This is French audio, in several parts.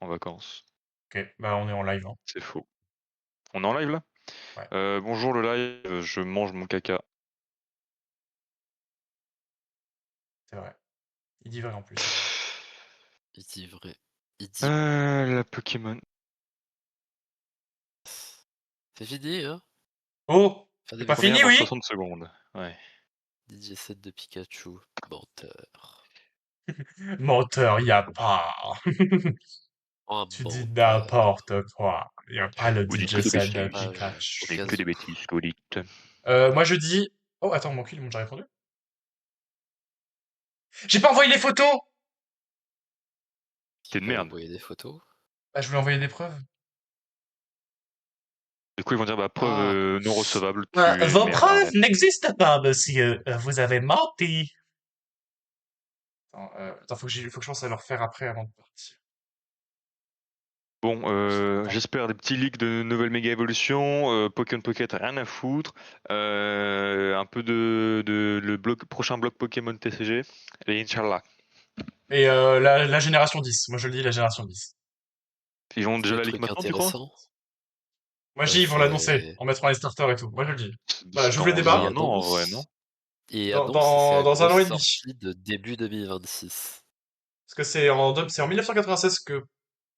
en vacances. OK, bah, on est en live, hein. C'est faux. On est en live là? Ouais, Bonjour le live, je mange mon caca. c'est vrai. Il dit vrai en plus. Il dit vrai. Il dit La Pokémon. c'est fini, hein? Oh! Fin C'est des pas médias. Première fini, dans oui? 60 secondes. Ouais. DJ 7 de Pikachu, menteur. Menteur, y a pas. Un Tu dis menteur. n'importe quoi. Y a pas le Vous dites DJ que des set de bêtises. Au Et Pikachu. cas que des où. bêtises que vous dites. Moi, je dis... Oh, attends, mon cul, ils m'ont déjà répondu. J'ai pas envoyé les photos! T'es Qui une t'a merde. envoyé des photos? Bah, je voulais envoyer des preuves. Du coup, ils vont dire, bah, preuve Ah! non recevable, tu es une Vos merde. preuves n'existent pas, monsieur. Vous avez menti. Attends, faut que je pense à leur faire après avant de partir. Bon, Attends. j'espère des petits leaks de nouvelles méga évolutions, Pokémon Pocket, rien à foutre. Un peu de le prochain bloc Pokémon TCG. Et Inch'Allah. Et la génération 10. Moi, je le dis, la génération 10. Ils ont déjà Le la leak truc maintenant, tu crois? intéressant, Moi, je dis, ils vont l'annoncer c'est en mettant les starters et tout. Moi, je le dis. Voilà, C'est j'ouvre le dans débat. un an en vrai, non? Et Dans, annonce, c'est dans, à dans un grosse an et demi. sortie de début 2026. Parce que c'est en 1996 que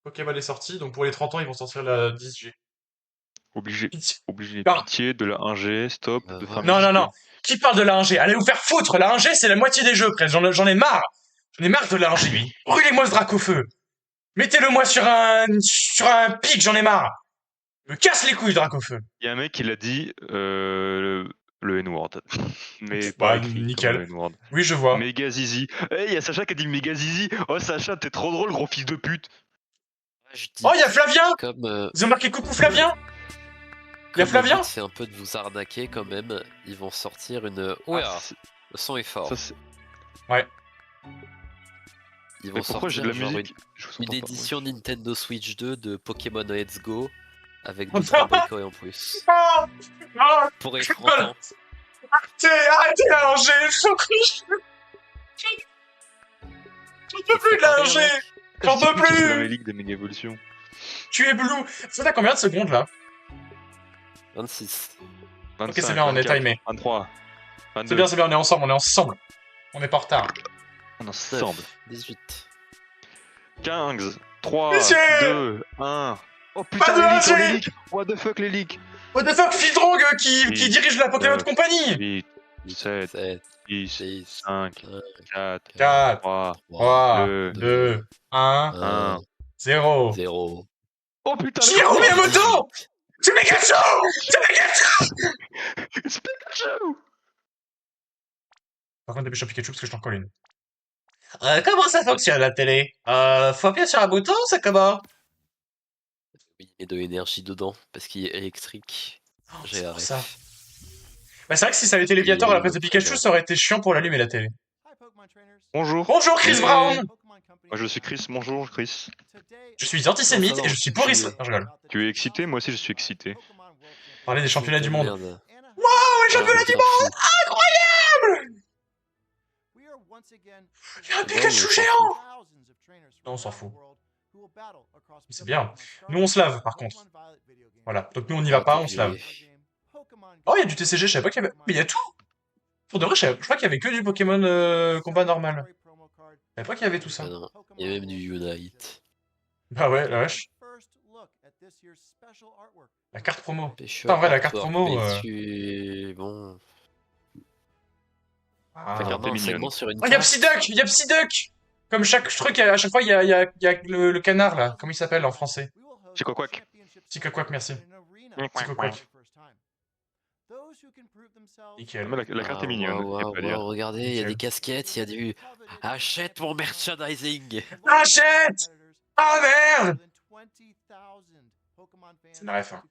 Pokémon est sorti, donc pour les 30 ans, ils vont sortir la 10G. Obligé. Pitié. Obligé. Non, Pitié, de la 1G, stop, de faire Vraiment. non, non, musique. non. Qui parle de la 1G? Allez vous faire foutre. La 1G, c'est la moitié des jeux, presque. J'en ai marre. J'en ai marre de la 1G. Brûlez-moi ce drac au feu. Mettez-le moi sur un pic, j'en ai marre. Me casse les couilles, drac au feu. Il y a un mec qui l'a dit, le N-word. Mais pas Bah, écrit comme nickel. le N-word. Oui, je vois. Méga zizi. Eh, il y a Sacha qui a dit méga zizi. Oh, Sacha, t'es trop drôle, gros fils de pute. Je Oh, dis, il y a Flavien. comme, Ils ont marqué coucou Flavien. Il y a comme le Flavien. but c'est un peu de vous arnaquer quand même, ils vont sortir une... Ouais, Ah, le son est fort. ça, c'est... Ouais. Ils Mais vont pourquoi j'ai de sortir la genre musique? Je vous une entends pas, moi. édition Nintendo Switch 2 de Pokémon Let's Go avec 2-3 bricoles en plus. Oh, oh, Pour les je 30 ans. arrêtez la 1G. J'en peux plus de la 1G. J'en peux C'est dans les plus. ligues des méga évolutions. Tu es blue. Ça t'as combien de secondes là? 26. 25, Ok, c'est bien, on est 24, timé. 23, C'est 22. bien, on est ensemble, on est ensemble. On est pas en retard. On est ensemble. 18. 15, 3, Monsieur 2, 1. Oh Pas putain, de les leaks, oh les 1G. leaks. What the fuck, les leaks. What the fuck, Fildrong qui dirige la Pokémon 9, Company. 8, 7, 7, 6, 6, 5, 4, 4, 3, 3, 3, 2, 2, 1, 1, 1. 0. 0. Oh putain, le Shigeru corner. Miyamoto. C'est Pikachu. C'est Pikachu. C'est Pikachu. Par contre, dépêche Pikachu parce que je t'en colle une. Comment ça fonctionne la télé? Faut appuyer sur un bouton, c'est comment? Oui, il y a de l'énergie dedans parce qu'il est électrique. J'ai C'est la pour ça. ref. Bah, c'est vrai que si ça avait été Léviator à la place de Pikachu, ça aurait été chiant pour l'allumer la télé. Bonjour. Bonjour Chris Brown. Moi je suis Chris, bonjour Chris. Je suis antisémite et je suis Boris. Non, je rigole. Tu es excité? Moi aussi je suis excité. Parler des championnats du monde. Merde. Waouh, les championnats du monde! Incroyable! Il y a un Pikachu géant! Non, on s'en fout. C'est bien. Nous, on se lave, par contre. Voilà. Donc nous, on n'y va pas, on se lave. Oh, il y a du TCG, je savais pas qu'il y avait... Mais il y a tout! Pour de vrai, je crois qu'il y avait que du Pokémon combat normal. Je savais pas qu'il y avait tout ça. Ah non, il y a même du Unite. Bah ouais, la vache. La carte promo. Pêcheur, Putain, en vrai, la carte artwork, promo... Bon... Ah. La carte est Vraiment un mignonne. segment sur une Oh, il y a carte. Psyduck! Il y a Psyduck! Comme chaque truc, à chaque fois, il y a le canard, là. Comment il s'appelle en français? Psychoquack. Psychoquack, merci. Psychoquack. Nickel. Mais la carte est mignonne, y a pas à dire. Regardez, il y a Nickel. des casquettes, il y a du... Achète mon merchandising! Achète! Ah merde! C'est une ref, hein.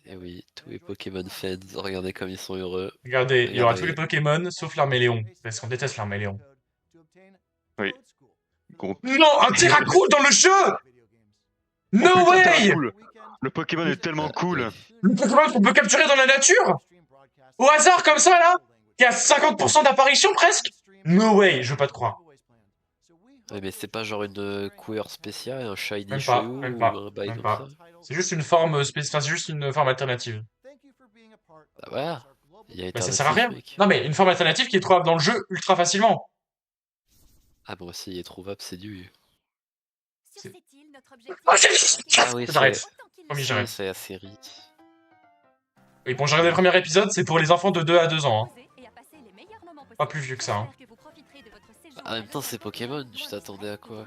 Et oui, tous les Pokémon fans, regardez comme ils sont heureux. Regardez, il y aura Regardez. tous les Pokémon, sauf l'Arméléon. Parce qu'on déteste l'Arméléon. Oui. Gros. Non, un Terracool dans le jeu! No Oh putain, way! Terracool. Le Pokémon est tellement cool. Le Pokémon qu'on peut capturer dans la nature? Au hasard, comme ça, là? Qui a 50% d'apparition, presque? No way, je veux pas te croire. Ouais, mais c'est pas genre une couleur spéciale, un shiny Même pas, chelou même ou pas, un bail même comme ça? pas. C'est juste une forme spéciale, c'est juste une forme alternative. Bah voilà, il y a Bah ça sert à rien. alternatif, mec. Non mais une forme alternative qui est trouvable dans le jeu ultra facilement. Ah bon, si il est trouvable, c'est du... C'est- Ah oui, J'arrête. Promis, si, j'arrête. c'est la série. Oui, bon, j'ai regardé le premier épisode, c'est pour les enfants de 2 à 2 ans. Hein. Pas plus vieux que ça. Hein. En même temps, c'est Pokémon, tu t'attendais à quoi?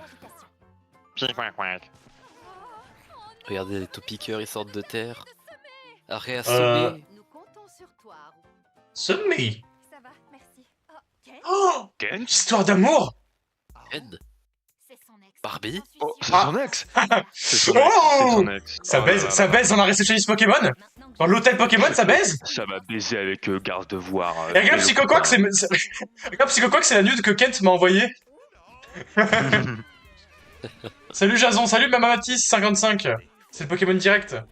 Regardez, les Topiqueurs, ils sortent de terre. Arrêt à semer. Semi. Ça va, merci. Oh, Ken Oh, Ken? histoire d'amour. Ken? C'est son ex. Barbie? J'en Oh, suis c'est sûre. son ex! C'est son ex, Oh c'est son ex. Ça Oh baise, là là ça là là. baise dans la réceptionniste Pokémon. Maintenant que Dans je- l'hôtel Pokémon, ça baise. Ça va baiser avec Gardevoir. Et regarde Psychoquack, regarde Psychoquack, c'est la nude que Kent m'a envoyée. Salut Jason, salut Mamamatis55. C'est le Pokémon direct. Dan,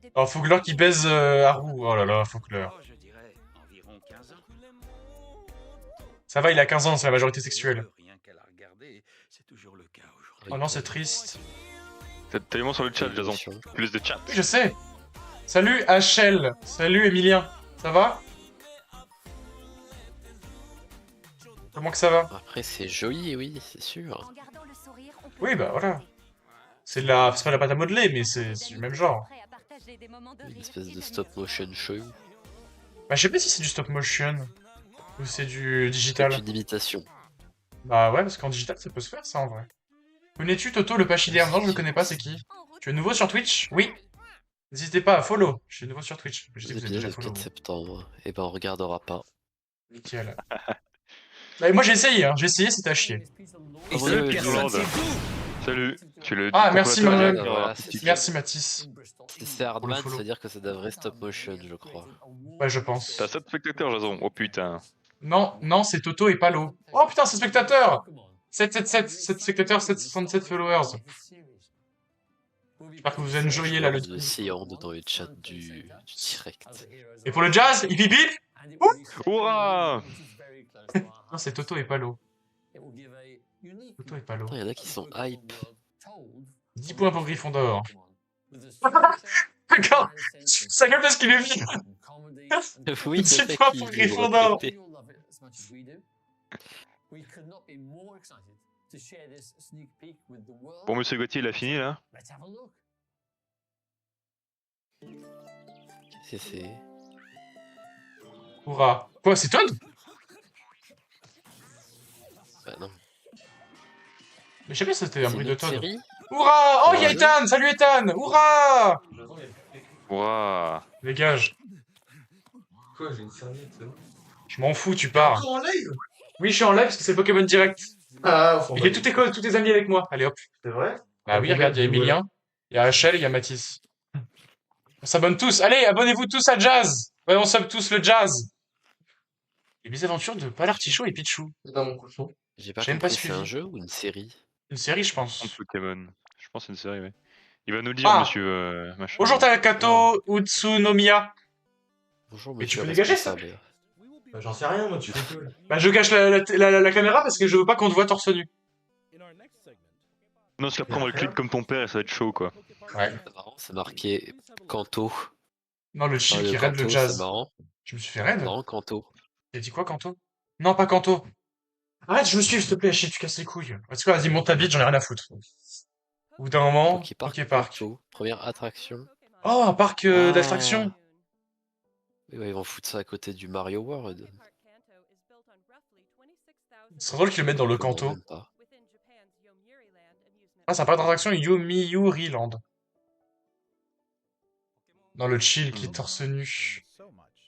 depuis- Oh, Fougler qui baise Haru. Oh là là, Fougler. Ça va, il a 15 ans, c'est la majorité sexuelle. Oh non, c'est triste. T'es tellement sur le chat, Jason. Émotion. Plus de chat. Oui, je sais. Salut HL. Salut Emilien. Ça va? Comment que ça va? Après, c'est joli, oui, c'est sûr. En gardant le sourire, on peut Oui, bah voilà. rester. C'est pas de la pâte à modeler, mais c'est du même genre. Prêt à partager des moments de Une rire espèce et de stop motion chelou. Bah, je sais pas si c'est du stop motion ou c'est du C'est digital. une imitation. Bah ouais, parce qu'en digital, ça peut se faire, ça, en vrai. Connais-tu Toto, le pachyderme? Non, je le connais pas, c'est qui? En route Tu es nouveau sur Twitch? Oui. N'hésitez pas à follow. Je suis nouveau sur Twitch. Je sais que vous êtes L'épisode déjà le follow. 4 septembre. Et ben, on regardera pas. Nickel. Bah, et moi, j'ai essayé, hein. J'ai essayé, c'était à chier. Oh, Salut, ouais, Pierre ouais. Lord. Salut. Tu es le Ah, merci, cofondateur maman. de Voilà, Artistic. c'est- Merci, Mathis. Si c'est Hardman, follow. ça veut dire que c'est de la vraie stop motion, je crois. Ouais, je pense. T'as 7 spectateurs, Jason. Oh putain. Non, non, c'est Toto et Palo. Oh putain, c'est spectateur 777, 7 spectateurs, 767 followers. J'espère que vous enjoyez la Le le... Sion dans le chat du direct. Et pour le jazz, hip hip hip. Hurrah! Non, c'est Toto et Palo. Toto et Palo. Attends, il y en a qui sont hype. 10 points pour Gryffondor. Regarde, sa gueule parce qu'il est vide. Oui, C'est le mec, pas il pour est Gryffondor. retraité. Bon, monsieur Gauthier, il a fini là? C'est... Hurrah. Quoi, c'est Todd? Bah non. Mais je sais pas si c'était un C'est bruit une de autre Todd. série. Hurrah! Oh, Ouais. y'a Ethan! Salut Ethan! Hurrah! Ouah. Dégage. Quoi, j'ai une serviette, c'est bon. Je m'en fous, tu pars. Encore en live? Oui, je suis en live parce que c'est le Pokémon direct. Ah, enfin, Il y a tous tes amis avec moi. Allez hop. c'est vrai? Bah oui, regarde, il y a Emilien, il y a HL et il y a Mathis. On s'abonne tous. Allez, abonnez-vous tous à Jazz. Ouais, on sub tous le Jazz. Les mésaventures de Palartichaut et Pichou. C'est dans mon cochon. J'ai pas J'ai même pas compris, c'est un suivi. jeu ou une série? Une série, je Un pense. Pokémon. Je pense que c'est une série, ouais. Il va nous le dire, Ah. monsieur machin. Bonjour Takato Utsunomiya. Bonjour, Mais tu monsieur peux dégager, ça responsable. Bah, j'en sais rien, moi, tu fais que. Bah, je cache la caméra parce que je veux pas qu'on te voit torse nu. Non, parce qu'après on va le clip comme ton père et ça va être chaud quoi. Ouais. C'est marrant, c'est marqué Kanto. Non, le chill Ah, qui le raid le Kanto, Jazz. c'est marrant. Je me suis fait raid. Marrant, Kanto. T'as dit quoi, Kanto? Non, pas Kanto. Arrête, je me suis, s'il te plaît, chill, tu casses les couilles. Parce que vas-y, monte ta bite, j'en ai rien à foutre. Au bout d'un moment, Poképark. Ok Park. Kanto, première attraction. Oh, un parc Ah. d'attractions. Oui, ouais, ils vont foutre ça à côté du Mario World. Ce serait drôle qu'ils le mettent dans le Comment, Kanto. même pas. Ah, c'est un parc d'attraction Yomiuri Land. Non, le chill qui est torse nu.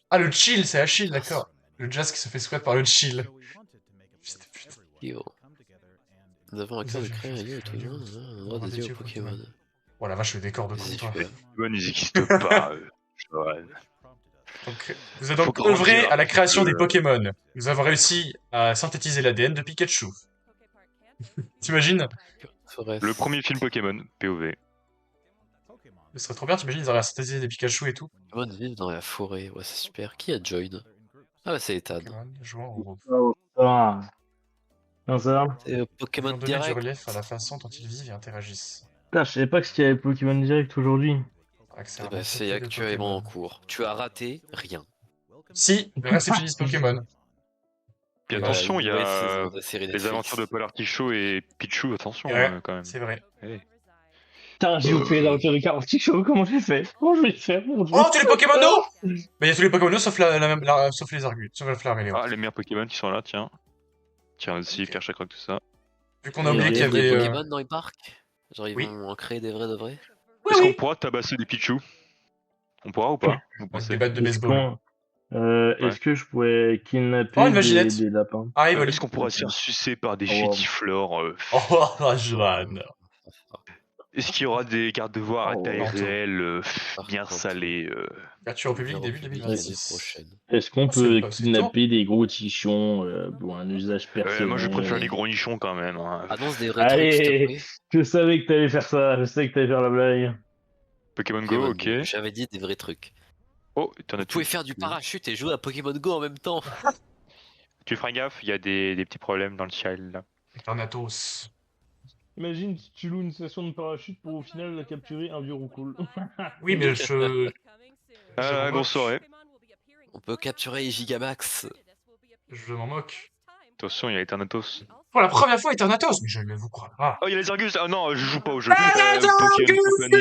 Ah, le chill, c'est Achille, d'accord. Le Jazz qui se fait squat par le chill. Putain, putain. Yo. Nous avons à cœur de Nous créer un avions lieu fait tout le monde, un endroit un dédié dédié aux aux Pokémon. Pokémon. Oh la vache, le décor de Vas-y, con, toi. fais. Les Pokémon ils existent pas. Ouais. Donc, vous avez donc Faut grandir œuvré à la un création peu. des Pokémon. Nous avons réussi à synthétiser l'ADN de Pikachu. T'imagines? Forest. Le premier film Pokémon, POV. Ce serait trop bien, t'imagines, ils auraient synthétisé des Pikachu et tout. Pokémon vivent dans la forêt, ouais, c'est super. Qui a join? Ah, bah, c'est Ethan. Pokémon jouant au robot. Non, ça va. C'est Ils Pokémon ont donné du Direct. relief à la façon dont ils vivent et interagissent. Putain, je savais pas que c'était avec Pokémon Direct aujourd'hui. Accès Eh à un ben, monde c'est peuplé de actuellement en Pokémon. cours. Tu as raté rien. Si, le réceptionniste Pokémon. Puis Voilà, attention, une il y nouvelle saison a de la série les Netflix. aventures de Polar Tichot et Pichou, attention quand même. C'est vrai. Eh. Putain, j'ai loupé les aventures de Carantic Show, comment j'ai fait? Comment je vais faire, mon dieu? Oh, tous les Pokémon d'eau! Mais il y a tous les Pokémon sauf sauf les Argus, sauf la Flareléo. Ah, les meilleurs Pokémon qui sont là, tiens. Tiens aussi, Ok. Kerchakroc, tout ça. Vu qu'on a Il y oublié a qu'il y Des avait... Pokémon dans les parcs. Genre ils Oui. vont en créer des vrais de vrais. Oui, Est-ce qu'on oui. pourra tabasser des Pichou? On pourra ou pas? Vous Avec pensez? des battes de Est-ce baseball. est-ce que je pourrais Oh, kidnapper une vaginette. des lapins? Ah, Evoli. Est-ce qu'on pourra se faire sucer par des Oh, wow. chétiflores Oh, Johan. Est-ce qu'il y aura des gardes-devoirs à Oh, taille Pantou. réelle, Par bien contre, salés Ouverture au on public verra début au public 2026. l'année prochaine. Est-ce qu'on Oh, c'est peut pas- c'est kidnapper des gros tichons pour un usage personnel? Moi, je préfère les gros nichons quand même. Hein. Annonce des vrais trucs, s'il te Allez, plaît. je savais que t'allais faire ça, je savais que t'allais faire la blague. Pokémon Go, Pokémon ok. Go. J'avais dit des vrais trucs. Oh, t'en as Vous pouvez faire du parachute et jouer à Pokémon Go en même temps. Tu feras gaffe, il y a des petits problèmes dans le child là. Eternatos. Imagine si tu loues une station de parachute pour au final capturer un vieux roucoule. Oui, mais je... Ah, m'en grosse soirée. On peut capturer Gigamax. Je m'en moque. Attention, il y a Eternatos. Pour la première fois, Eternatos. Mais je ne vous crois pas. Oh, il y a les Argus. Ah non, je joue pas au jeu. Les Pokémon, faut bannir.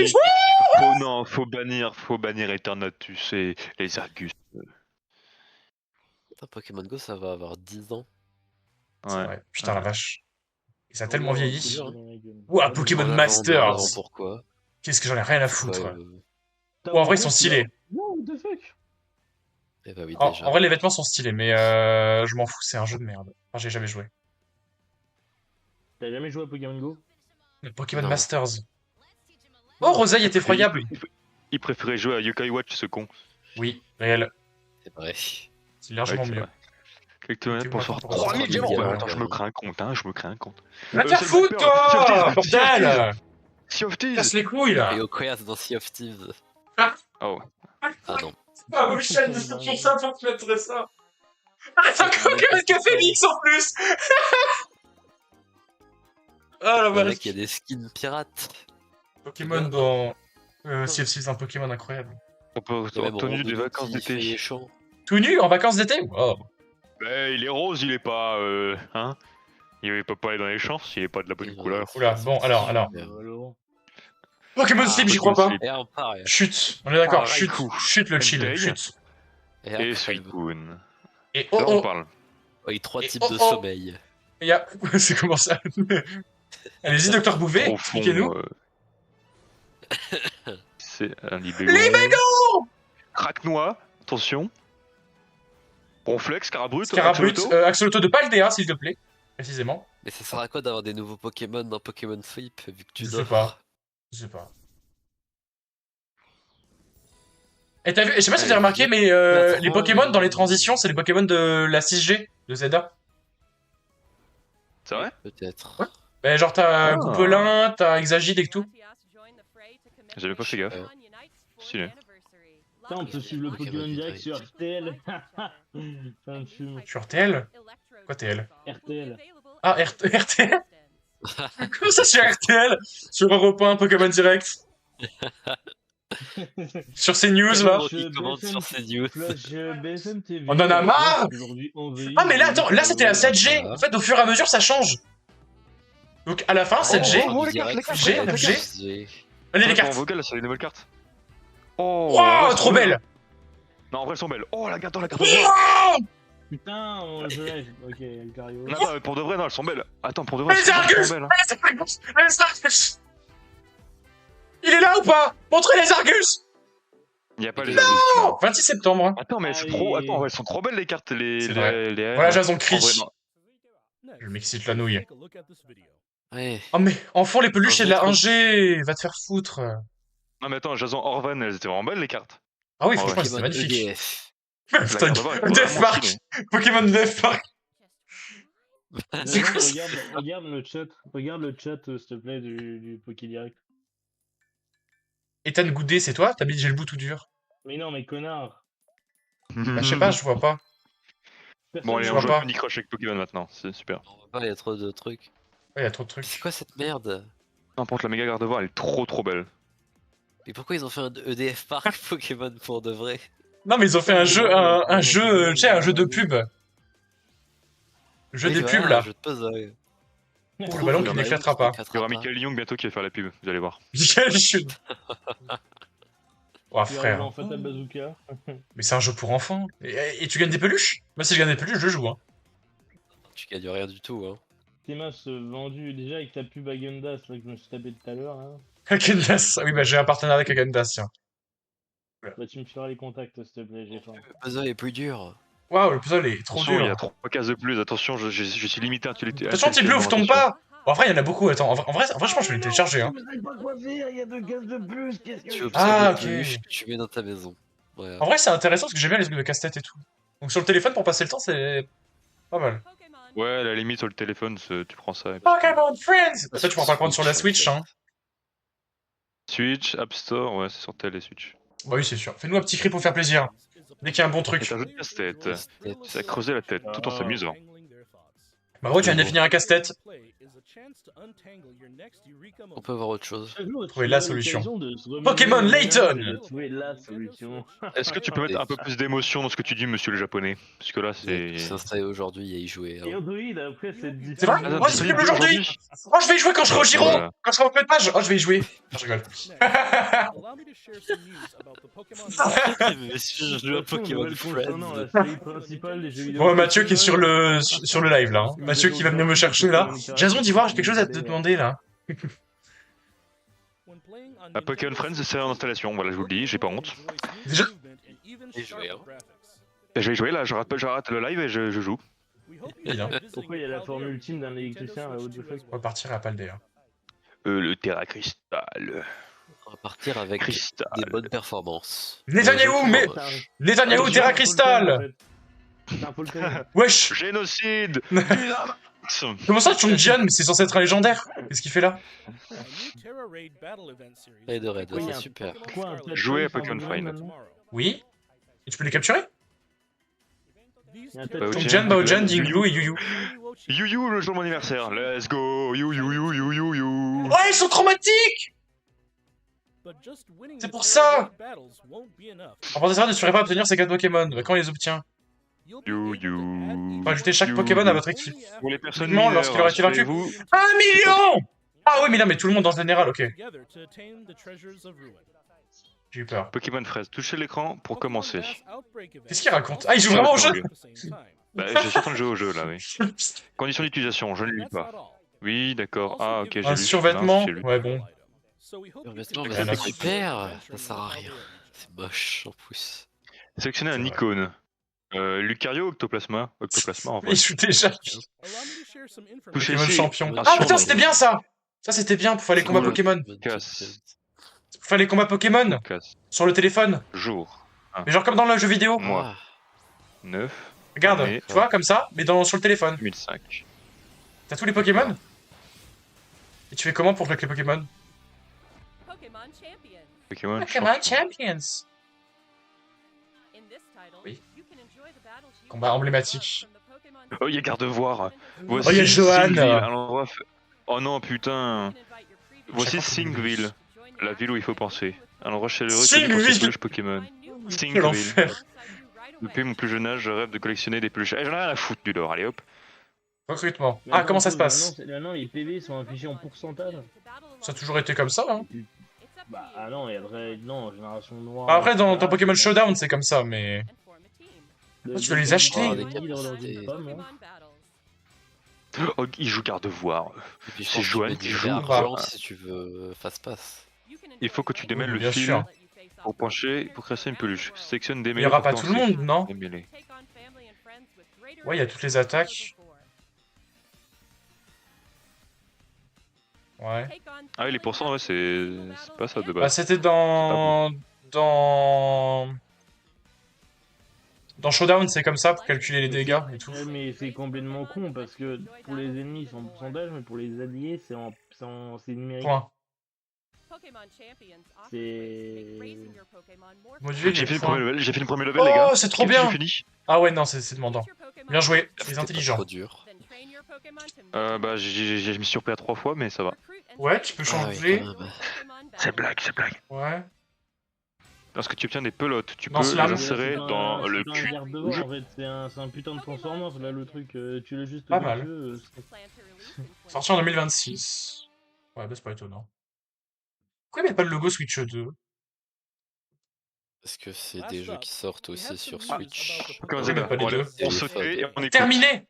Argus. Non, faut bannir Eternatus et les Argus. Putain, Pokémon Go, ça va avoir 10 ans. C'est Ouais. vrai. Putain, la vache. Et ça a tellement vieilli. dur, Ouah, Pokémon En Masters. avant, pourquoi? Qu'est-ce que j'en ai rien à Ouais, foutre. Ou en vrai, ils sont stylés. Non, what the fuck? Eh bah oui, En déjà. vrai, les vêtements sont stylés, mais je m'en fous, c'est un jeu de merde. Enfin, j'ai jamais joué. T'as jamais joué à Pokémon Go? Le Pokémon Non. Masters. Oh, Roseille est effroyable. Il préférait jouer à Yokai Watch, ce con. Oui, réel. C'est vrai. C'est largement Ouais, c'est mieux. vrai. Quelques pour faire Pour 3000 diamants. diamants, Attends, je me ouais. crée un compte, hein, je me crée un compte. Va te faire c'est foutre, Black Pearl. toi Sea of Thieves, Bordel. Sea of Thieves. Casse les couilles, là. Et Okoyas dans Sea of Thieves. Oh. Ah non. Ah, vos chaînes, c'est pour ça pour te mettre ça. Ah, c'est encore un café mix en plus. Ah, la Le vache. mec, il y a des skins pirates. Pokémon dans... Sea of Thieves, c'est un Pokémon incroyable. On peut Il y a même tenue Ronde des vacances Lutti, d'été. Féléchon. Tout nu, en vacances d'été. Wow. Mais il est rose, il est pas. Hein. Il peut pas aller dans les champs s'il est pas de la bonne Et couleur. Oula, bon, alors. Super. Pokémon Ah, Sleep, j'y crois pas. Pokémon Et un pareil. Chut, on est d'accord, Ah, chut, Raikou. chut le chill, Entei. chut. Et Et après, Suicune. Et Là, on oh, parle. oui, 3 Et types oh, de oh. sommeil. il y a... C'est comment ça? Allez-y, Docteur Bouvet, Profond, expliquez-nous. C'est un libégo. Craque-noix, attention. Ronflex, Carabrut, Scarabrut, Axolotl. Axolotl de Paldea, s'il te plaît, précisément. Mais ça sert à quoi d'avoir des nouveaux Pokémon dans Pokémon Sweep vu que tu Je sais dors? pas. Je sais pas. Et t'as vu, je sais pas si t'as remarqué, mais les Pokémon dans les transitions, c'est les Pokémon de la 6G, de Zelda. C'est vrai? Peut-être. Ouais. Ben, genre, t'as Ah. Goupelin, t'as Exagide et tout. J'avais pas fait gaffe. Stylé. Putain, on peut suivre le Ok, Pokémon bah, Direct sur RTL. Ça me fume. Sur TL? Quoi TL? RTL. Ah, RTL? Comment ça sur RTL? Sur Europe 1, Pokémon Direct? Sur ces news là? Qui commande sur ces news. Flash BFM TV. On en a marre! Aujourd'hui envahi. Ah mais là attends, là c'était la 7G. Voilà. En fait au fur et à mesure ça change. Donc à la fin 7G. Oh, les cartes, les cartes, G, les cartes. FG. Allez les En cartes. vocal, là, c'est les nouvelles cartes. Oh, Wow, ouais, trop belle. Non, en vrai, elles sont belles. Oh, la carte, la carte. Wow, Putain, je l'ai. Ok, Cario. Non, attends, mais pour de vrai, non, elles sont belles. Attends, pour de vrai, Les elles sont Argus. vachement belles. Hein. les Argus. Il est là ou pas? Montrez les Argus. Il y a pas les Non. Argus. là. 26 septembre. Attends, mais elles sont trop. Attends, elles sont trop belles les cartes, les. C'est vrai. les Voilà Jason En vrai, Crie. non. Le mec cite la nouille. Ouais. Oh mais en fond les peluches c'est de la Ouais. 1G. Va te faire foutre. Non, mais attends, Jason Orvan, elles étaient vraiment belles les cartes. Ah oui Oh, franchement ouais. c'est Pokémon magnifique. EDF. La Putain, carte de bas, elle est Death vraiment Park. stylée. Pokémon Death Park. C'est quoi ça? Regarde le chat. Regarde le chat, s'il te plaît, du Poké Direct. Ethan Goudet c'est toi? T'as mis j'ai le bout tout dur. Mais non, mais connard. Bah je sais pas, je vois pas. Bon, allez, Je on vois joue pas. à Candy Crush avec Pokémon maintenant, c'est super. On voit pas, il y a trop de trucs. Ouais, y a trop de trucs. C'est quoi cette merde? N'importe, la méga Gardevoir, elle est trop belle. Mais pourquoi ils ont fait un EDF Park Pokémon pour de vrai? Non, mais ils ont fait un jeu, un jeu, tu sais, un jeu de pub. Jeu Oui, des voilà, pubs, là. un jeu de puzzle. Pour le ballon Il y qui en a une n'éclatera qui pas. Il y aura Michael Young bientôt qui va faire la pub, vous allez voir. Quelle chute. Oh, Tu arrives frère. en Fatal Bazooka. Mais c'est un jeu pour enfants. Et tu gagnes des peluches? Moi, si je gagne des peluches, je joue, hein. Tu gagnes rien du tout, hein. Temas vendu déjà avec ta pub à Gundas là, que je me suis tapé tout à l'heure. Hein. Agendas. Ah oui, bah j'ai un partenariat avec Agendas, tiens. Bah, tu me feras les contacts s'il te plaît, j'ai faim. Le puzzle est plus dur. Waouh, le puzzle est trop Attention, il y dur. a 3 cases de plus, attention, je suis limité à Attention, petit bleu, tombe pas! En vrai, il y en a beaucoup, attends. En vrai, je pense que je vais les télécharger, hein. sais pas quoi faire, il y a 2 cases de plus, qu'est-ce Tu observes Ah, les ok. peluches que tu mets dans ta maison. Ouais. En vrai, c'est intéressant parce que j'aime bien les trucs de casse-tête et tout. Donc sur le téléphone, pour passer le temps, c'est pas mal. Ouais, à la limite, sur le téléphone, tu prends ça. Et puis... Pokémon Friends! Ça, tu pourras pas le prendre sur la Switch, hein. Switch, App Store, ouais, c'est sur tel et Switch. Bah oui, c'est sûr. Fais-nous un petit cri pour faire plaisir. Dès qu'il y a un bon Et truc. t'as un jeu de casse-tête. C'est à creuser la tête, tout en s'amusant. Bah ouais, tu viens de définir un casse-tête. On peut voir autre chose. Trouver la solution. Pokémon Layton. Trouver la solution. Est-ce que tu peux mettre un peu plus d'émotion dans ce que tu dis, monsieur le japonais? Parce que là, c'est... C'est installé aujourd'hui et y jouer. Et Hein. Android, après, c'est différent. C'est vrai? Ah, Oh, c'est disponible aujourd'hui! Oh, je vais y jouer quand je serai au Giro! Voilà. Quand je serai au Club Page! Oh, je vais y jouer. Non, je rigole. Mais si je joue à Pokémon Friends. La série principale des jeux vidéo. Bon, Mathieu qui est sur le live, là. Hein. Mathieu qui va venir me chercher, là. Jason, dis voir, j'ai quelque chose à te demander, là. À Pokémon Friends, c'est en installation, voilà, je vous le dis, j'ai pas honte. Déjà- Et jouer, hein. Je vais jouer là, je rate le live et je joue. Bien. Pourquoi il y a la forme ultime d'un électricien à haute fuck? On va partir à Paldea. Le Terra Cristal. On va partir avec Cristal. des bonnes performances. Netanyahou, mais... Netanyahou, Terra Cristal! C'est un Polten. Wesh! Génocide. Comment ça, Chongjian? Mais c'est censé être un légendaire! Qu'est-ce qu'il fait là? Raid de raid, Oui, c'est un- super. Pourquoi un Platon Jouer à sans Pokémon Pokémon Friends. maintenant? Oui? Et tu peux les capturer? Il y a un Bah, Platon. ok. Chongjian, Baojan, Dinglu et Yuyu. You le jour de mon anniversaire, let's go. You. Ouais, ils sont traumatiques! C'est pour ça! En fantasy, ne saurait pas obtenir ces 4 Pokémon. Bah, quand on les obtient? You. Faut ajouter chaque Pokémon à votre équipe. Pour les personnes Uniquement lorsqu'il aura été vaincu. vous 1 million! Ah oui, mais non, mais tout le monde en général, ok. J'ai eu peur. Pokémon Fraise, touchez l'écran pour commencer. Qu'est-ce qu'il raconte? Ah, il joue vraiment au jeu? Bah, je suis en train de jouer au jeu là, oui. Conditions d'utilisation, je ne lis pas. Oui, d'accord. Ah, ok, j'ai Un lu. survêtement? Non, j'ai lu. Ouais, bon. Heureusement, mais Rien à c'est foutre. super. Ça sert à rien. C'est moche en plus. Sélectionnez un C'est vrai. icône. Lucario ou Octoplasma? Octoplasma en vrai. Il joue déjà. Touchez Pokémon ici. champion. Ah, Ah putain, champion. c'était bien ça! Ça, c'était bien pour faire les combats Cool. Pokémon. Casse. Pour faire les combats Pokémon Casse. sur le téléphone. Jour. Mais genre comme dans le jeu vidéo. Moi. Ah, 9. Regarde, Mais- tu vois, comme ça, mais sur le téléphone. 2005. T'as tous les Pokémon? Et tu fais comment pour avec les Pokémon? Pokémon. Pokémon Champions. Oui. Combat emblématique. Oh, il y a Gardevoir. Voici Oh, il y a Johan. Singville, un endroit Oh non, putain. Voici Singville, la ville où il faut penser. Un endroit chaleureux connu pour ses Singville. peluches Pokémon. Quel Singville. enfer. Depuis mon plus jeune âge, je rêve de collectionner des peluches. Eh, j'en ai rien à foutre du lore, allez hop. Recrutement. Ah, comment ça se passe? Maintenant, les PV sont affichés en pourcentage. Ça a toujours été comme ça, hein. Bah, ah non, il y a vrai. Non, Génération Noire. Bah, après, dans etc. Pokémon Showdown, c'est comme ça, mais... tu veux les acheter? Ah, des Guidre dans capacités. une pomme, hein. Oh, il joue Gardevoir. et puis, C'est je pense que Johan tu mets qui du joue, argent bah. si tu veux face-passe. Il faut que tu démêles Oui, le bien fil sûr. pour pencher, pour casser une peluche. Sélectionne des Il y aura pas tout le monde, non? Démêler. Ouais, il y a toutes les attaques. Ouais. Ah oui, les pourcents, ouais, c'est pas ça de Bah, base. c'était dans Showdown, c'est comme ça pour calculer les dégâts et tout. Ouais, mais c'est complètement con parce que pour les ennemis c'est en pourcentage, mais pour les alliés c'est numérique. Point. Modulé, J'ai les fait, le points. premier level, j'ai fait le premier level, les gars. Oh, c'est trop J'ai bien. fini. Ah ouais, non, c'est demandant. Bien joué, C'était très pas intelligent. trop dur. Bah, je me suis repris à 3 fois, mais ça va. Ouais, tu peux Ah oui, changer. quand même. C'est blague, c'est blague. Ouais. Lorsque tu obtiens des pelotes, tu Dans peux Slam. les insérer dans le C'est un cul. garde de du jeu. en fait, c'est un putain de Transformers là le truc, tu l'as juste Pas au mal. milieu, Sorti en 2026. Ouais, bah c'est pas étonnant. Pourquoi il met pas le logo Switch 2? Parce que c'est des jeux qui sortent aussi sur Switch. Comment Ils mettent pas les deux. on se fait et on écoute. Terminé!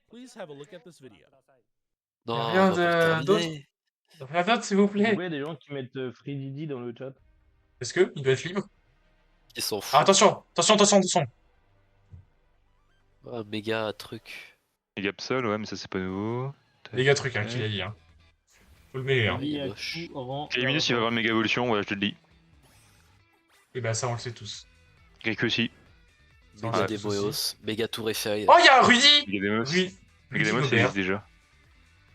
Non, rien on va pas de- terminer. Rien d'autre, s'il vous plaît. Pourquoi il y a des gens qui mettent Free Didi dans le chat? Est-ce que il doit être libre? Ils s'en Ah, foutent. attention, attention, attention, attention. Un méga truc. Les Gapsol, ouais, mais ça c'est pas nouveau. Les gars, truc, hein, qu'il a dit, hein. Faut le mêler, hein. Il est Liaku moche. rend Eliminus, il va avoir une méga évolution, voilà, je te le dis. Et bah, ça, on le sait tous. Greco aussi. Ça, on le Méga sait tous Demoeos, aussi. méga Tour Eiffel. Oh, il y a un Rudy! Megademos. Rudy Megademos, ça Gobert. existe déjà.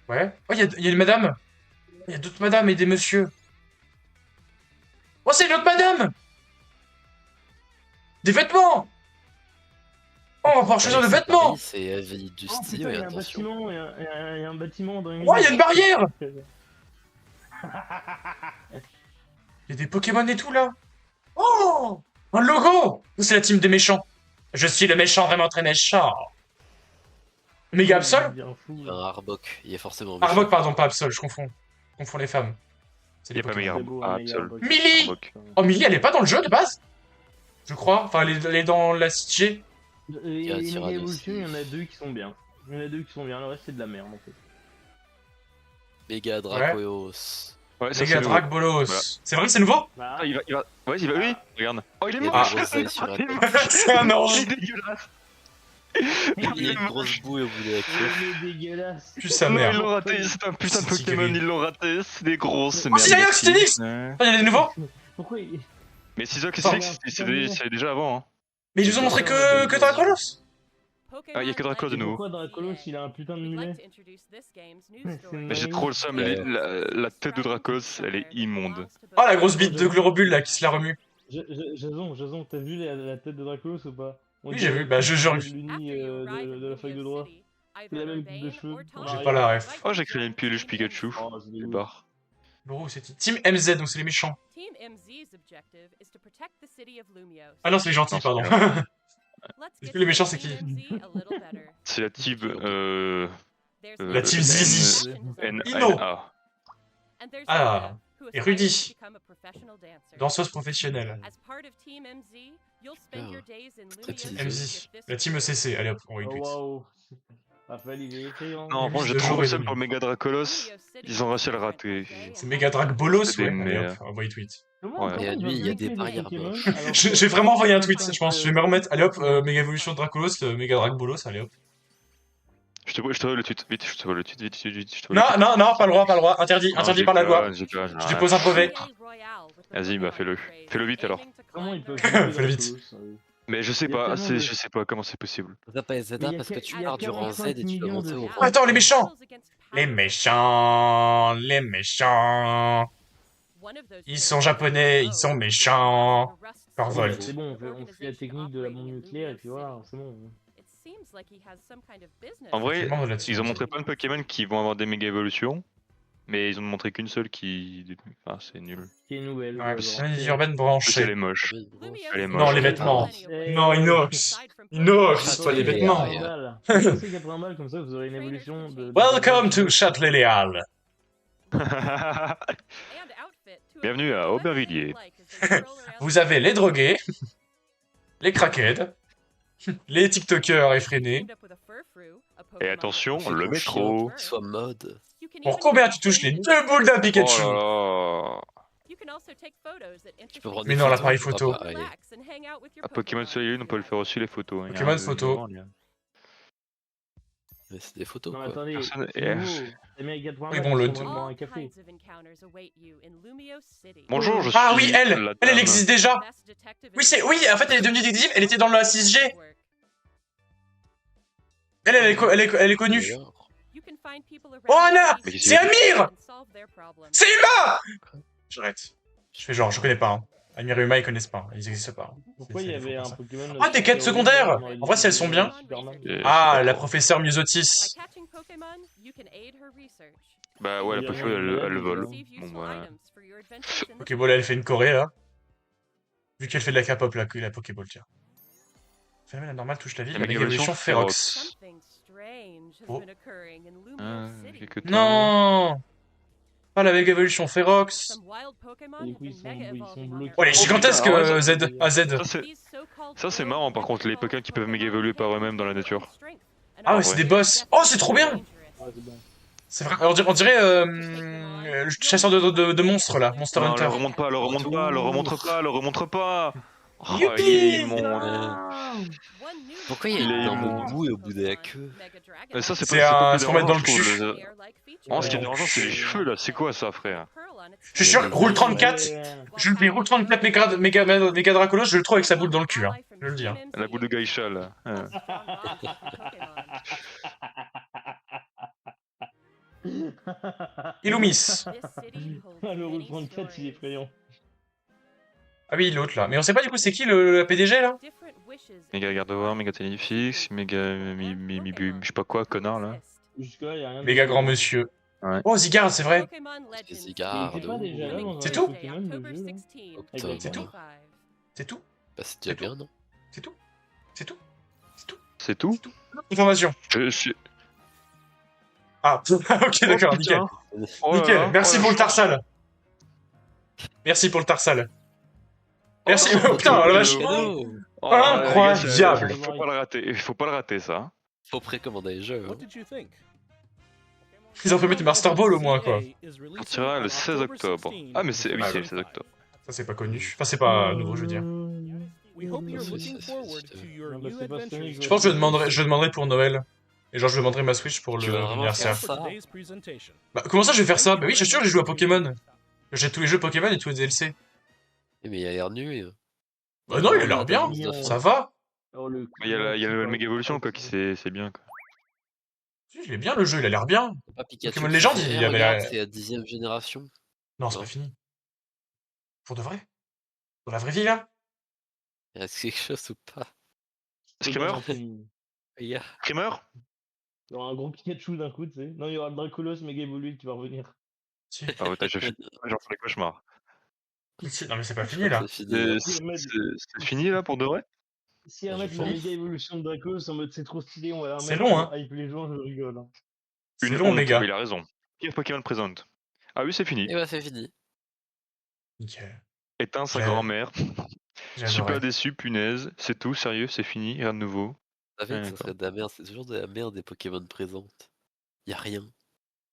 Ouais. Oh, il y a une madame. Il y a d'autres madames et des messieurs. Oh, c'est une autre madame! Des vêtements! Oh, on va pouvoir choisir des vêtements! Paris, c'est vie du Oh style, putain, il y a un attention. bâtiment, il y a un bâtiment dans une... Oh, il y a une barrière! Il y a des Pokémon et tout, là. Oh! Un logo! C'est la team des méchants. Je suis le méchant, vraiment très méchant. Méga Absol? Bien fou. Il y a un Arbok, il est forcément méchant. Arbok, pardon, pas Absol, je confonds. Je confonds les femmes. C'est Y les a pas Pokémon. méga C'est beau, Ah, un méga Absol. Arbok. Millie! Arbok. Oh, Millie, elle est pas dans le jeu de base? Je crois. Enfin, elle est dans la CG. Et a un les Tyrannus. méga évolutions, il y en a deux qui sont bien. Il y en a deux qui sont bien, le reste c'est de la merde en fait. Méga Dracoeos. Ouais, ça Méga c'est nouveau. Drag Bolos. Voilà. C'est vrai, c'est nouveau? Ah, il va. Ouais, il va, oui, regarde. Oh, il est Il y a moche! des roseilles sur la Il est tête. moche. C'est un ange. Il est dégueulasse! Il y a une grosse boue au bout de la queue. Il est dégueulasse. Plus sa Non, mère. ils l'ont raté, c'est un putain de C'est Pokémon, gris. ils l'ont raté, c'est des grosses. Oh, Sisayox, Phoenix! Ouais. Oh, il y a des nouveaux? Pourquoi il... Mais Sisayox et Pardon. Sélix, c'est déjà avant. Hein. Mais ils nous ont montré que Dracolos. Ah, y a que Dracolos de nouveau. Pourquoi Dracolos il a un putain de mulet? Mais j'ai trop le seum, la tête de Dracos, elle est immonde. Oh, la grosse bite de Glorobule, là, qui se la remue. Jason, t'as vu la tête de Dracolos ou pas? On Oui, j'ai dirait vu, bah, je l'uni de la feuille de droit. C'est la même coupe de cheveux. J'ai pas la ref. Oh, j'ai créé une peluche Pikachu. Oh, c'est Les dégueu. barres. Bon, c'est Team MZ, donc c'est les méchants. Ah non, c'est les gentils, pardon. Est-ce que les méchants, c'est qui? C'est la team. La team Zizi. Ino. NA. Ah, et Rudy. Danseuse professionnelle. MZ. La team ECC. Allez hop, on Oh retweet. waouh. Raphaël il est écrivant. Non, franchement, j'ai de trop jour le et seum de pour le nuit. Méga Dracolos. Ils ont réussi à le rater. C'est méga Drag Bolos, C'est des ouais. Allez merdes. hop, on retweet. Comment Ouais. Et à on lui, il y a va des bloquer barrières Pokémon moches. alors Je que- vais vraiment envoyer un tweet, je pense. Je vais me remettre. Allez hop, méga évolution de Dracolos, méga Drag Bolos, allez hop. Je te vois le tweet, vite, je te vois le tweet, vite, je te vois Non, le tweet. non, non, pas le droit, pas le droit. Interdit, Non, interdit j'ai par la pas, loi. j'ai pas, Je dépose un brevet. Vas-y, bah fais-le. Fais-le vite alors. Comment ils peuvent Fais-le vite. Mais je sais Il y a pas, tellement de- je sais pas comment c'est possible. T'as pas Zelda parce que tu pars du rang Z et tu peux monter au Oh, rang. attends, les méchants. Les méchants, les méchants. Ils sont japonais, ils sont méchants. Par Volt. C'est bon, on fait la technique de la bombe nucléaire et puis voilà, c'est bon. En vrai, Je suis membre de la team. ils ont montré plein de Pokémon qui vont avoir des méga évolutions, mais ils ont montré qu'une seule qui. Enfin, c'est nul. Qui est nouvelle. Ouais, genre. Mélodie urbaine Elle branchée. est moche. Elle est moche. Non, les vêtements. Non, Inox. Inox, pas les vêtements. 80 balles. Passez 80 balles comme ça, vous aurez une évolution de. Welcome to Châtelet-Léal. Bienvenue à Aubervilliers. Vous avez les drogués, les crackheads, les tiktokers effrénés. Et attention, Fais le ton métro. chien qu'il soit mode. Pour combien tu touches les deux boules d'un Pikachu? Oh Tu peux prendre Mais des non, photos, l'appareil pas photo. pareil. À Pokémon Soleil et Lune, on peut le faire aussi les photos. hein. Pokémon Il y a- photo. Mais c'est des photos Non, mais quoi. attendez, Personne- c'est nouveau. Les mecs 80 Oui, balles, bon, ils le- sont vraiment dans un café. Bonjour, je Ah suis. oui, elle, la elle dame. existe déjà. Oui, oui, en fait, elle est devenue détective, elle était dans la 6G. Elle est connue. D'ailleurs, Oh, Anna, Mais qu'est-ce c'est qu'il Amir. C'est Emma. J'arrête. Je fais genre, je connais pas. Hein. Amir et Uma, ils connaissent pas. Hein. Ils existent pas. Hein. Pourquoi il y C'est des faux avait un comme ça. Pokémon Ah, des quêtes super horrible secondaires! dans les En vrai, si elles dessins sont animés bien. de Superman? Je sais Ah, pas la trop. professeure By Myosotis. catching Pokémon, you can aid her research. Bah ouais, la Également Pokéball, une elle maladie, vole. quoi. Receive Bon useful bah... items for your adventures in the Pokéball, elle fait une choré, là. Vu qu'elle fait de la K-pop, la Pokéball, tiens. Phénomène anormal touche la ville, La la méga méga évolution évolution Ferox. Something strange has Oh. been occurring in Lumio Ah, City. quelques temps. Non! Pas la méga évolution Ferox. Some wild Pokemon Et du have coup, ils been sont, mega ils sont evolving on bloqués. their Oh, elle est Oh, own. gigantesque, putain, ouais, Z, à Z. Ça, c'est marrant par contre, les Pokémon qui peuvent méga évoluer par eux-mêmes dans la nature. Ah En ouais, c'est vrai. des boss. Oh, c'est trop bien! Ouais, c'est bien. C'est vrai, on dirait le chasseur de monstres, là, Monster Non, Hunter. le remonte pas, le remonte pas, le remonte pas, le remonte pas. Oh, il est Youpi! immonde. Pourquoi il y a Il une est énorme immonde. boue au bout de la queue? Mais ça, c'est C'est pas plus pour mettre dans dérangeant, le je trouve. cul. Oh, ce qui est Ouais. dérangeant, c'est les cheveux là. C'est quoi ça, frère? Je suis sûr, Ouais, roule ouais, 34, je lui roule 34 méga Dracolos, je le trouve avec sa boule dans le cul, hein. Je le dis, hein. La boule de Gaïcha là. Illumis. Ah, le route 34, il est effrayant. Ah oui, l'autre, là. Mais on sait pas, du coup, c'est qui la PDG, là? Méga Gardevoir, méga Téléfix, méga je sais pas quoi, connard là. Jusque-là, il y a rien de Méga grand différent. monsieur. Ouais. Oh, Zygarde, c'est vrai. Les Il cigares, était pas déjà là dans C'est un tout Pokémon de jeu, là? Octobre. C'est tout C'est tout Bah, c'est déjà bien, non? C'est tout C'est tout C'est tout C'est tout? Information. Je suis. Ah, ok, d'accord, Oh, nickel. putain. Oh là Nickel, là, merci oh la pour le chance. Tarsal. Merci pour le Tarsal. Merci, Oh, oh, putain, la vache. Cadeau. Oh, les gars, Incroyable. faut pas le rater, il faut pas le rater ça. Faut précommander les jeux. Hein. Ils ont fait mettre Master Ball au moins, quoi. On tirera le 16 octobre. Ah, mais c'est oui, Ah, c'est oui. le 16 octobre. Ça, c'est pas connu. Enfin, c'est pas nouveau, je veux dire. We hope you're looking forward to Non, bah, c'est pas Sonic, Je pense que je demanderai pour Noël. Et genre, je demanderai ma Switch pour Tu vas vraiment l'anniversaire. faire ça? Bah, comment ça, je vais faire ça? Bah oui, j'ai sûr, j'ai joué à Pokémon. J'ai tous les jeux Pokémon et tous les DLC. Eh, mais il a l'air nul. Bah non, il a l'air bien. Ça va. Oh, le Il y a le Mega Evolution quoi, qui c'est bien quoi. Si, il est bien le jeu, il a l'air bien. C'est pas Pikachu Pokémon qui Legend, fait, il eh, avait regarde, la- c'est la 10e génération. Non, c'est Non. pas fini. Pour de vrai? Dans la vraie vie, là? Est-ce quelque chose ou pas? Screamer? Yeah. Screamer? Il y aura un gros Pikachu d'un coup, tu sais. Non, il y aura le Dracolos méga évolué qui va revenir. Si. Ah ouais, j'en fais des cauchemars. Si. Non, mais c'est pas Je fini, crois là. que c'est fini. Hein. C'est fini là pour de vrai? Si Ah, remettre je la pense. méga évolution de Dracolos en mode c'est trop stylé, on va la C'est remettre long, pour hype les gens, je rigole. Hein. C'est Une long, les honte, gars. mais il a raison. Pire Pokémon présente. Ah oui, c'est fini. Et bah, c'est fini. Nickel. Éteins sa J'ai- grand-mère. J'ai Super adoré. déçu, punaise. C'est tout, sérieux, c'est fini, rien de nouveau. Ça fait que ça D'accord. serait de la merde. C'est toujours de la merde des Pokémon présentes. Y a rien.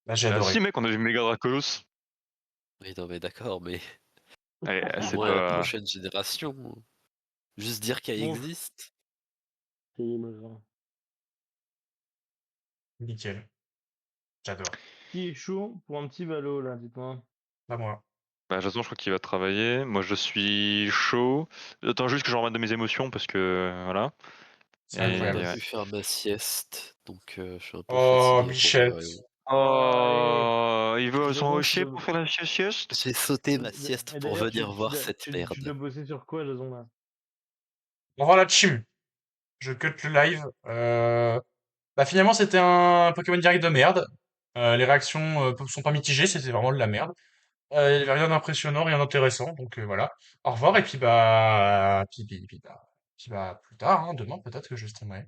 Là, j'ai Ah adoré. si mec, on a vu Mega Dracolos. Oui, non, mais d'accord, mais Eh, au c'est moins la pas... prochaine génération. Juste dire qu'elle Bon. existe. C'est machin. Nickel. J'adore. Qui est chaud pour un petit Valo là, dites-moi. Pas moi. Bah, Jason, je crois qu'il va travailler. Moi, je suis chaud. J'attends juste que je remette de mes émotions parce que voilà. C'est Et- J'ai incroyable. pas pu faire ma sieste, donc je suis un peu Oh, fatigué. Bichette. Oh, il veut Ouais. son Jason, rocher tu pour faire la sieste. J'ai sauté ma sieste Et pour d'ailleurs, venir voir dois- cette tu merde. dois bosser sur quoi, Jason là? Au revoir la team. Je cut le live. Bah finalement c'était un Pokémon direct de merde. Les réactions sont pas mitigées, c'était vraiment de la merde. Il y avait rien d'impressionnant, rien d'intéressant, donc voilà. Au revoir et puis bah plus tard, hein, demain peut-être que je streamerai.